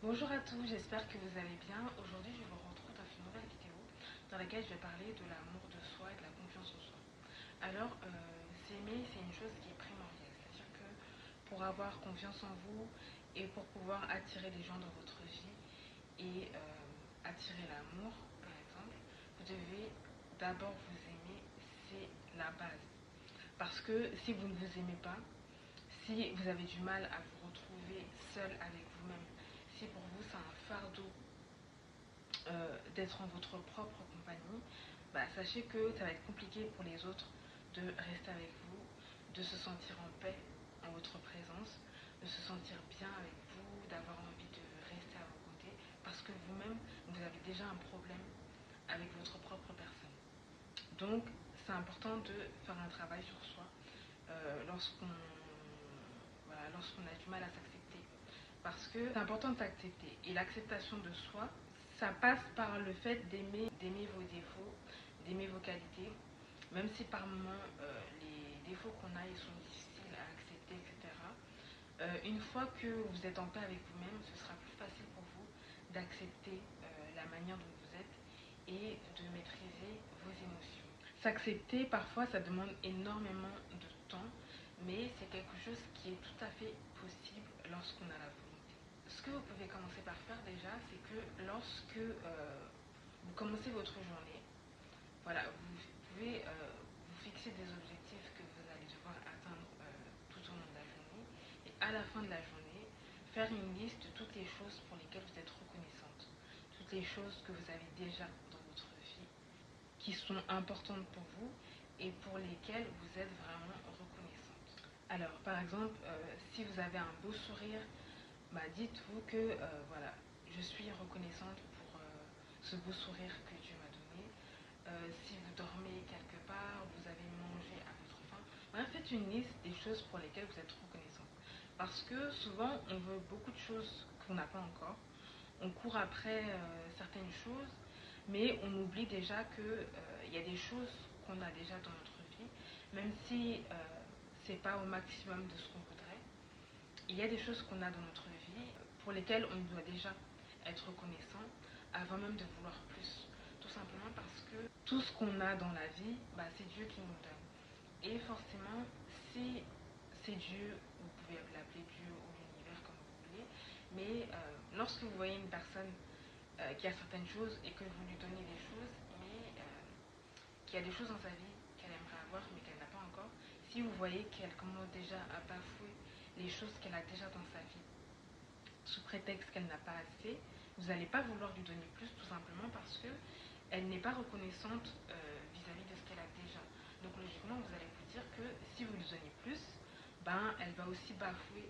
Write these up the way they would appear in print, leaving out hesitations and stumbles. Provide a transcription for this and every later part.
Bonjour à tous, j'espère que vous allez bien. Aujourd'hui, je vous retrouve dans une nouvelle vidéo dans laquelle je vais parler de l'amour de soi et de la confiance en soi. Alors, s'aimer, c'est une chose qui est primordiale. C'est-à-dire que pour avoir confiance en vous et pour pouvoir attirer les gens dans votre vie et attirer l'amour, par exemple, vous devez d'abord vous aimer, c'est la base. Parce que si vous ne vous aimez pas, si vous avez du mal à vous retrouver seul avec vous-même, si pour vous c'est un fardeau d'être en votre propre compagnie, sachez que ça va être compliqué pour les autres de rester avec vous, de se sentir en paix en votre présence, de se sentir bien avec vous, d'avoir envie de rester à vos côtés, parce que vous-même, vous avez déjà un problème avec votre propre personne. Donc, c'est important de faire un travail sur soi lorsqu'on a du mal à s'accepter. Parce que c'est important de s'accepter. Et l'acceptation de soi, ça passe par le fait d'aimer vos défauts, d'aimer vos qualités, même si par moments les défauts qu'on a ils sont difficiles à accepter, etc. Une fois que vous êtes en paix avec vous-même, ce sera plus facile pour vous d'accepter la manière dont vous êtes et de maîtriser vos émotions. S'accepter, parfois, ça demande énormément de temps, mais c'est quelque chose qui est tout à fait possible lorsqu'on a la volonté. Ce que vous pouvez commencer par faire déjà, c'est que lorsque vous commencez votre journée, voilà, vous pouvez vous fixer des objectifs que vous allez devoir atteindre tout au long de la journée. Et à la fin de la journée, faire une liste de toutes les choses pour lesquelles vous êtes reconnaissante. Toutes les choses que vous avez déjà dans votre vie qui sont importantes pour vous et pour lesquelles vous êtes vraiment reconnaissante. Alors, par exemple, si vous avez un beau sourire, dites-vous que voilà, je suis reconnaissante pour ce beau sourire que Dieu m'a donné. Si vous dormez quelque part, vous avez mangé à votre faim, faites une liste des choses pour lesquelles vous êtes reconnaissante. Parce que souvent, on veut beaucoup de choses qu'on n'a pas encore. On court après certaines choses, mais on oublie déjà qu'il y a des choses qu'on a déjà dans notre vie, même si c'est pas au maximum de ce qu'on voudrait. Il y a des choses qu'on a dans notre vie pour lesquelles on doit déjà être reconnaissant avant même de vouloir plus. Tout simplement parce que tout ce qu'on a dans la vie, c'est Dieu qui nous le donne. Et forcément, si c'est Dieu, vous pouvez l'appeler Dieu ou l'univers comme vous voulez, mais lorsque vous voyez une personne qui a certaines choses et que vous lui donnez des choses, mais qui a des choses dans sa vie qu'elle aimerait avoir mais qu'elle n'a pas encore, si vous voyez qu'elle commence déjà à bafouer les choses qu'elle a déjà dans sa vie, sous prétexte qu'elle n'a pas assez, vous n'allez pas vouloir lui donner plus tout simplement parce que elle n'est pas reconnaissante vis-à-vis de ce qu'elle a déjà. Donc logiquement, vous allez vous dire que si vous lui donnez plus, elle va aussi bafouer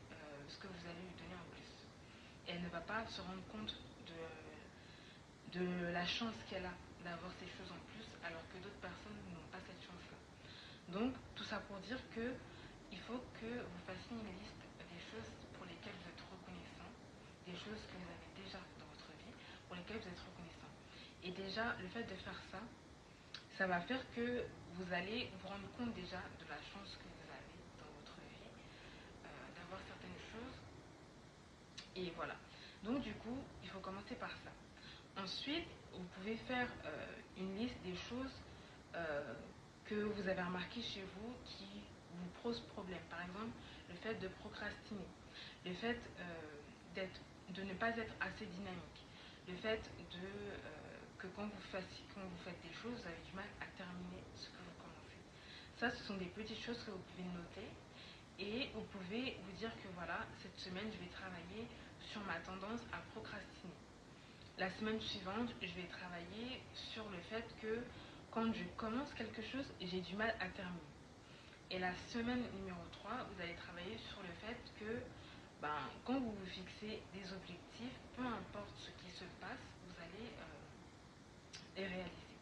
ce que vous allez lui donner en plus. Et elle ne va pas se rendre compte de la chance qu'elle a d'avoir ces choses en plus alors que d'autres personnes n'ont pas cette chance-là. Donc tout ça pour dire que il faut que vous fassiez une liste des choses pour lesquelles vous êtes reconnaissant, des choses que vous avez déjà dans votre vie, pour lesquelles vous êtes reconnaissant. Et déjà, le fait de faire ça, ça va faire que vous allez vous rendre compte déjà de la chance que vous avez dans votre vie, d'avoir certaines choses. Et voilà. Donc du coup, il faut commencer par ça. Ensuite, vous pouvez faire une liste des choses euh, que vous avez remarquées chez vous qui vous posent problème. Par exemple, le fait de procrastiner, le fait de ne pas être assez dynamique, le fait que quand vous faites des choses, vous avez du mal à terminer ce que vous commencez. Ça, ce sont des petites choses que vous pouvez noter et vous pouvez vous dire que voilà, cette semaine, je vais travailler sur ma tendance à procrastiner. La semaine suivante, je vais travailler sur le fait que quand je commence quelque chose, j'ai du mal à terminer. Et la semaine numéro 3, vous allez travailler sur le fait que quand vous vous fixez des objectifs, peu importe ce qui se passe, vous allez les réaliser.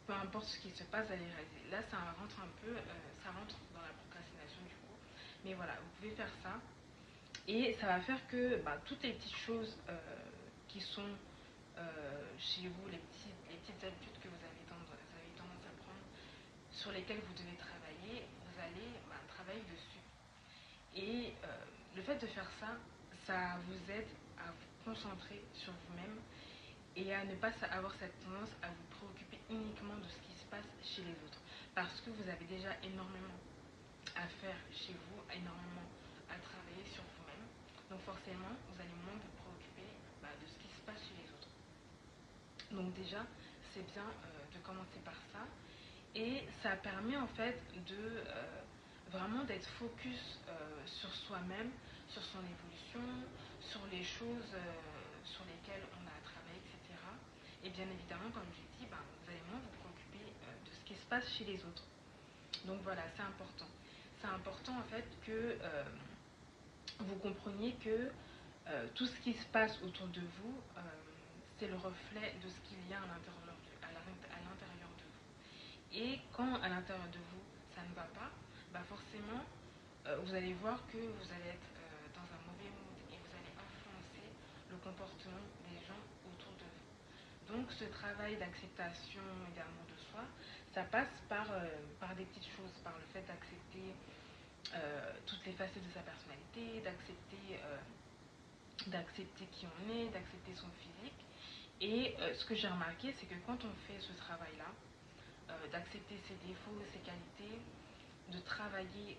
Peu importe ce qui se passe, vous allez les réaliser. Là, ça rentre un peu, ça rentre dans la procrastination du coup. Mais voilà, vous pouvez faire ça. Et ça va faire que toutes les petites choses qui sont chez vous, les petites habitudes que vous avez tendance à prendre, sur lesquelles vous devez travailler, vous allez travailler dessus. Et le fait de faire ça, ça vous aide à vous concentrer sur vous-même et à ne pas avoir cette tendance à vous préoccuper uniquement de ce qui se passe chez les autres. Parce que vous avez déjà énormément à faire chez vous, énormément à travailler sur vous-même. Donc forcément, vous allez moins vous préoccuper de ce qui se passe chez les autres. Donc déjà, c'est bien de commencer par ça. Et ça permet en fait de vraiment d'être focus sur soi-même, sur son évolution, sur les choses sur lesquelles on a à travailler, etc. Et bien évidemment, comme je l'ai dit, vous allez moins vous préoccuper de ce qui se passe chez les autres. Donc voilà, c'est important. C'est important en fait que vous compreniez que tout ce qui se passe autour de vous, c'est le reflet de ce qu'il y a à l'intérieur de vous. Et quand à l'intérieur de vous, ça ne va pas, forcément, vous allez voir que vous allez être dans un mauvais mood et vous allez influencer le comportement des gens autour de vous. Donc ce travail d'acceptation et d'amour de soi, ça passe par des petites choses, par le fait d'accepter toutes les facettes de sa personnalité, d'accepter qui on est, d'accepter son physique. Et ce que j'ai remarqué, c'est que quand on fait ce travail-là, d'accepter ses défauts, ses qualités, de travailler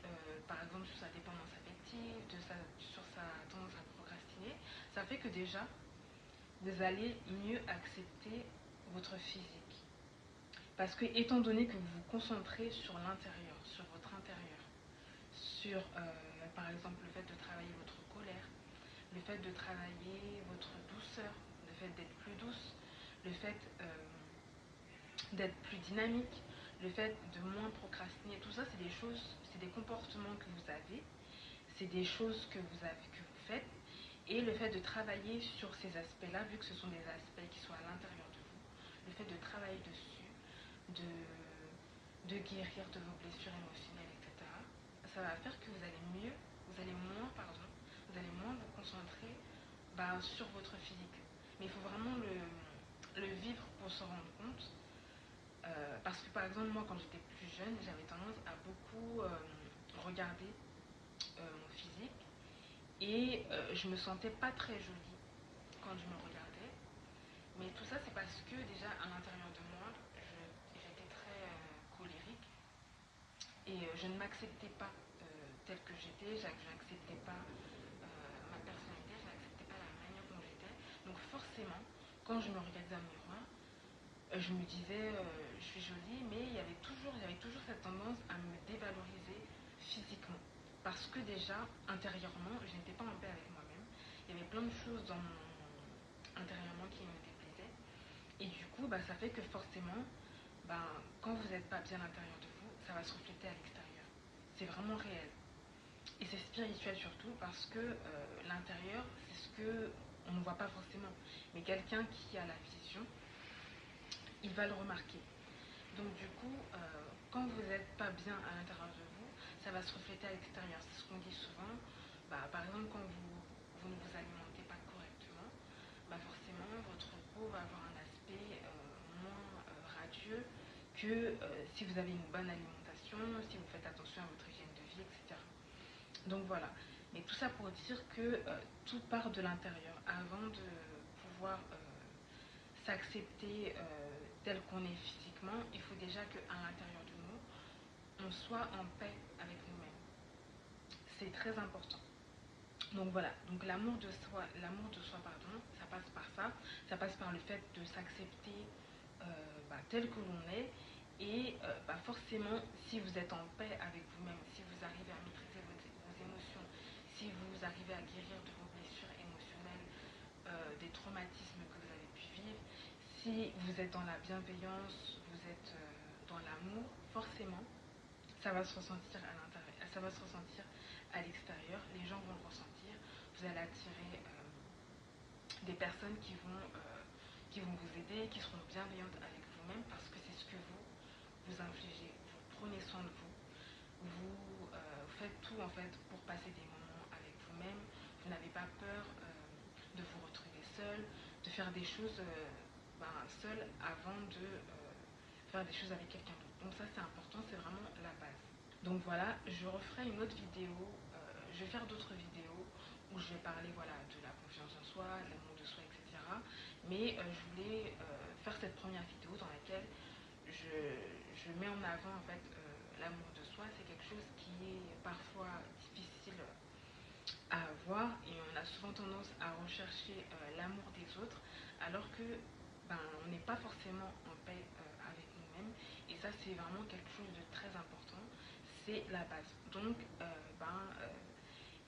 par exemple sur sa dépendance affective, sur sa tendance à procrastiner, ça fait que déjà, vous allez mieux accepter votre physique. Parce que étant donné que vous vous concentrez sur l'intérieur, sur votre intérieur, sur par exemple le fait de travailler votre colère, le fait de travailler votre douceur, le fait d'être plus douce, le fait d'être plus dynamique, le fait de moins procrastiner, tout ça c'est des choses, c'est des comportements que vous avez, c'est des choses que vous faites, et le fait de travailler sur ces aspects-là, vu que ce sont des aspects qui sont à l'intérieur de vous, le fait de travailler dessus, de guérir de vos blessures émotionnelles, etc., ça va faire que vous allez mieux, vous allez moins vous concentrer sur votre physique. Mais il faut vraiment le vivre pour se rendre compte. Parce que par exemple, moi quand j'étais plus jeune, j'avais tendance à beaucoup regarder mon physique et je me sentais pas très jolie quand je me regardais. Mais tout ça, c'est parce que déjà à l'intérieur de moi, j'étais très colérique et je ne m'acceptais pas telle que j'étais, je n'acceptais pas ma personnalité, je n'acceptais pas la manière dont j'étais. Donc forcément, quand je me regardais dans le miroir, je me disais je suis jolie, mais j'avais toujours cette tendance à me dévaloriser physiquement. Parce que déjà, intérieurement, je n'étais pas en paix avec moi-même. Il y avait plein de choses intérieurement qui me déplaisaient. Et du coup, ça fait que forcément, quand vous n'êtes pas bien à l'intérieur de vous, ça va se refléter à l'extérieur. C'est vraiment réel. Et c'est spirituel surtout parce que l'intérieur, c'est ce que on ne voit pas forcément. Mais quelqu'un qui a la vision, il va le remarquer. Donc du coup, quand vous n'êtes pas bien à l'intérieur de vous, ça va se refléter à l'extérieur. C'est ce qu'on dit souvent. Par exemple, quand vous ne vous alimentez pas correctement, forcément, votre peau va avoir un aspect moins radieux que si vous avez une bonne alimentation, si vous faites attention à votre hygiène de vie, etc. Donc voilà. Mais tout ça pour dire que tout part de l'intérieur. Avant de pouvoir s'accepter tel qu'on est physiquement, il faut déjà qu'à l'intérieur de nous, on soit en paix avec nous-mêmes. C'est très important. Donc voilà, donc l'amour de soi, pardon, ça passe par ça passe par le fait de s'accepter tel que l'on est et forcément si vous êtes en paix avec vous-même, si vous arrivez à maîtriser vos émotions, si vous arrivez à guérir de vos blessures émotionnelles, des traumatismes que vous avez pu vivre, si vous êtes dans la bienveillance, vous êtes dans l'amour, forcément ça va se ressentir à l'intérieur, ça va se ressentir à l'extérieur, les gens vont le ressentir, vous allez attirer des personnes qui vont vous aider, qui seront bienveillantes avec vous-même parce que c'est ce que vous infligez, vous prenez soin de vous, vous faites tout en fait pour passer des moments avec vous-même, vous n'avez pas peur de vous retrouver seul, de faire des choses seul avant de faire des choses avec quelqu'un d'autre. Donc ça c'est important, c'est vraiment la base. Donc voilà, je referai une autre vidéo, je vais faire d'autres vidéos où je vais parler de la confiance en soi, de l'amour de Mais je voulais faire cette première vidéo dans laquelle je mets en avant en fait l'amour de soi. C'est quelque chose qui est parfois difficile à avoir et on a souvent tendance à rechercher l'amour des autres alors que on n'est pas forcément en paix avec nous-mêmes et ça c'est vraiment quelque chose de très important, c'est la base. Donc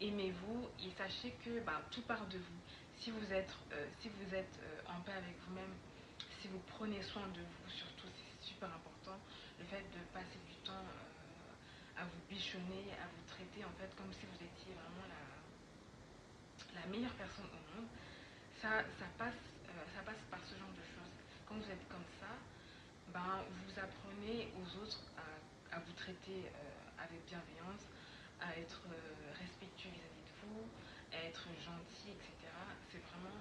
aimez-vous et sachez que tout part de vous. Si vous êtes en paix avec vous-même, si vous prenez soin de vous, surtout c'est super important, le fait de passer du temps à vous bichonner, à vous traiter en fait comme si vous étiez vraiment la meilleure personne au monde, ça passe par ce genre de choses. Quand vous êtes comme ça, vous apprenez aux autres à vous traiter avec bienveillance, à être respectueux vis-à-vis de vous, à être gentil, etc. C'est vraiment